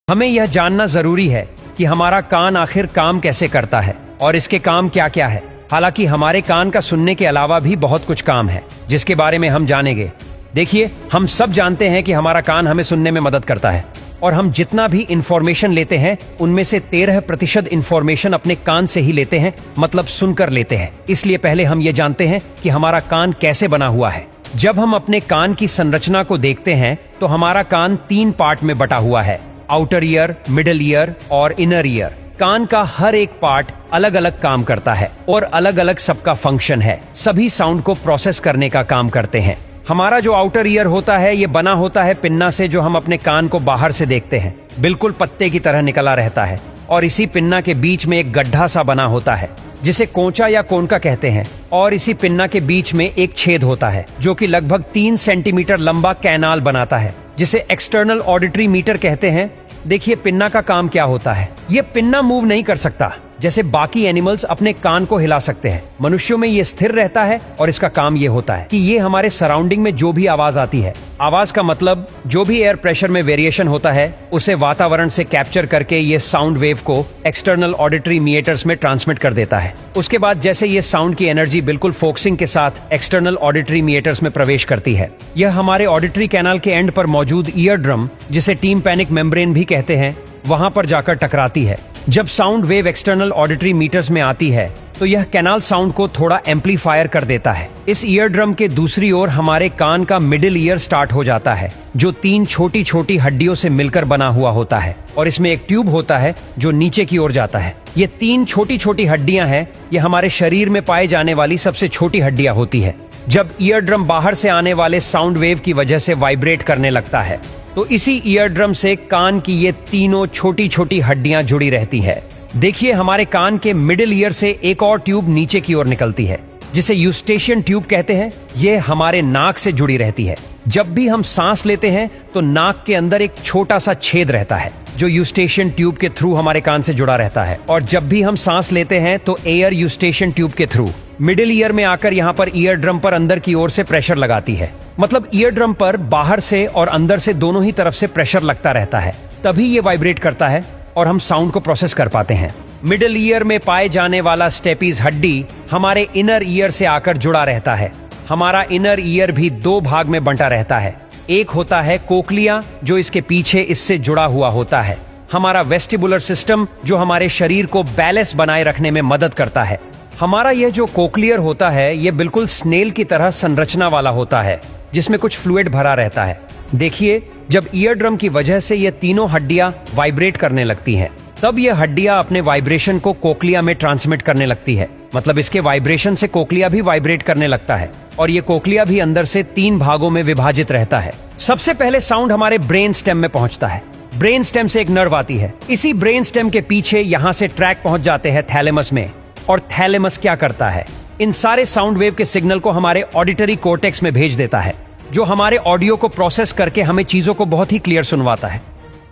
हमें यह जानना जरूरी है कि हमारा कान आखिर काम कैसे करता है और इसके काम क्या क्या है। हालांकि हमारे कान का सुनने के अलावा भी बहुत कुछ काम है जिसके बारे में हम जानेंगे। देखिए, हम सब जानते हैं कि हमारा कान हमें सुनने में मदद करता है और हम जितना भी इंफॉर्मेशन लेते हैं उनमें से 13% इंफॉर्मेशन अपने कान से ही लेते हैं, मतलब सुनकर लेते हैं। इसलिए पहले हम ये जानते हैं कि हमारा कान कैसे बना हुआ है। जब हम अपने कान की संरचना को देखते हैं तो हमारा कान 3 पार्ट में बटा हुआ है, आउटर ईयर, मिडल ईयर और इनर ईयर। कान का हर एक पार्ट अलग अलग काम करता है और अलग अलग सबका फंक्शन है। सभी साउंड को प्रोसेस करने का काम करते हैं। हमारा जो आउटर ईयर होता है ये बना होता है पिन्ना से, जो हम अपने कान को बाहर से देखते हैं। बिल्कुल पत्ते की तरह निकला रहता है और इसी पिन्ना के बीच में एक गड्ढा सा बना होता है जिसे कोंचा या कोनका कहते हैं। और इसी पिन्ना के बीच में एक छेद होता है जो कि लगभग 3 सेंटीमीटर लंबा कैनाल बनाता है जिसे एक्सटर्नल ऑडिटरी मीटर कहते हैं। देखिए, पिन्ना का काम क्या होता है। ये पिन्ना मूव नहीं कर सकता जैसे बाकी एनिमल्स अपने कान को हिला सकते हैं। मनुष्यों में ये स्थिर रहता है और इसका काम ये होता है कि ये हमारे सराउंडिंग में जो भी आवाज आती है, आवाज का मतलब जो भी एयर प्रेशर में वेरिएशन होता है उसे वातावरण से कैप्चर करके ये साउंड वेव को एक्सटर्नल ऑडिटरी मीटर्स में ट्रांसमिट कर देता है। उसके बाद जैसे ये साउंड की एनर्जी बिल्कुल फोकसिंग के साथ एक्सटर्नल ऑडिटरी मीटर्स में प्रवेश करती है, यह हमारे ऑडिटरी कैनाल के एंड पर मौजूद ईयर ड्रम, जिसे टिम्पैनिक मेम्ब्रेन भी कहते हैं, वहां पर जाकर टकराती है। जब sound wave external auditory meatus में आती है तो यह कैनाल साउंड को थोड़ा एम्पलीफायर कर देता है। इस ईयर ड्रम के दूसरी ओर हमारे कान का मिडिल ईयर स्टार्ट हो जाता है, जो 3 छोटी छोटी हड्डियों से मिलकर बना हुआ होता है और इसमें एक ट्यूब होता है जो नीचे की ओर जाता है। ये 3 छोटी छोटी हड्डियां हैं, ये हमारे शरीर में पाए जाने वाली सबसे छोटी हड्डियां होती है। जब ईयर ड्रम बाहर से आने वाले साउंड वेव की वजह से वाइब्रेट करने लगता है तो इसी ईयर ड्रम से कान की ये तीनों छोटी छोटी हड्डियां जुड़ी रहती है। देखिए, हमारे कान के मिडिल ईयर से एक और ट्यूब नीचे की ओर निकलती है जिसे यूस्टेशियन ट्यूब कहते हैं। ये हमारे नाक से जुड़ी रहती है। जब भी हम सांस लेते हैं तो नाक के अंदर एक छोटा सा छेद रहता है जो यूस्टेशियन ट्यूब के थ्रू हमारे कान से जुड़ा रहता है, और जब भी हम सांस लेते हैं तो एयर यूस्टेशियन ट्यूब के थ्रू मिडिल ईयर में आकर यहाँ पर ईयर ड्रम पर अंदर की ओर से प्रेशर लगाती है। मतलब ईयर ड्रम पर बाहर से और अंदर से दोनों ही तरफ से प्रेशर लगता रहता है, तभी ये वाइब्रेट करता है और हम साउंड को प्रोसेस कर पाते हैं। मिडिल ईयर में पाए जाने वाला स्टेपीज हड्डी हमारे इनर ईयर से आकर जुड़ा रहता है। हमारा इनर ईयर भी 2 भाग में बंटा रहता है। एक होता है कोक्लिया, जो इसके पीछे इससे जुड़ा हुआ होता है। हमारा वेस्टिबुलर सिस्टम, जो हमारे शरीर को बैलेंस बनाए रखने में मदद करता है। हमारा यह जो कोक्लियर होता है ये बिल्कुल स्नेल की तरह संरचना वाला होता है जिसमें कुछ फ्लूइड भरा रहता है। देखिए, जब ईयर ड्रम की वजह से ये तीनों हड्डियां वाइब्रेट करने लगती हैं, तब ये हड्डियां अपने वाइब्रेशन को कोक्लिया में ट्रांसमिट करने लगती है। मतलब इसके वाइब्रेशन से कोक्लिया भी वाइब्रेट करने लगता है और ये कोक्लिया भी अंदर से 3 भागों में विभाजित रहता है। सबसे पहले साउंड हमारे ब्रेन स्टेम में पहुंचता है। ब्रेन स्टेम से एक नर्व आती है। इसी ब्रेन स्टेम के पीछे यहाँ से ट्रैक पहुंच जाते हैं थैलेमस में। और थैलेमस क्या करता है? इन सारे साउंड वेव के सिग्नल को हमारे ऑडिटरी कॉर्टेक्स में भेज देता है, जो हमारे ऑडियो को प्रोसेस करके हमें चीजों को बहुत ही क्लियर सुनवाता है।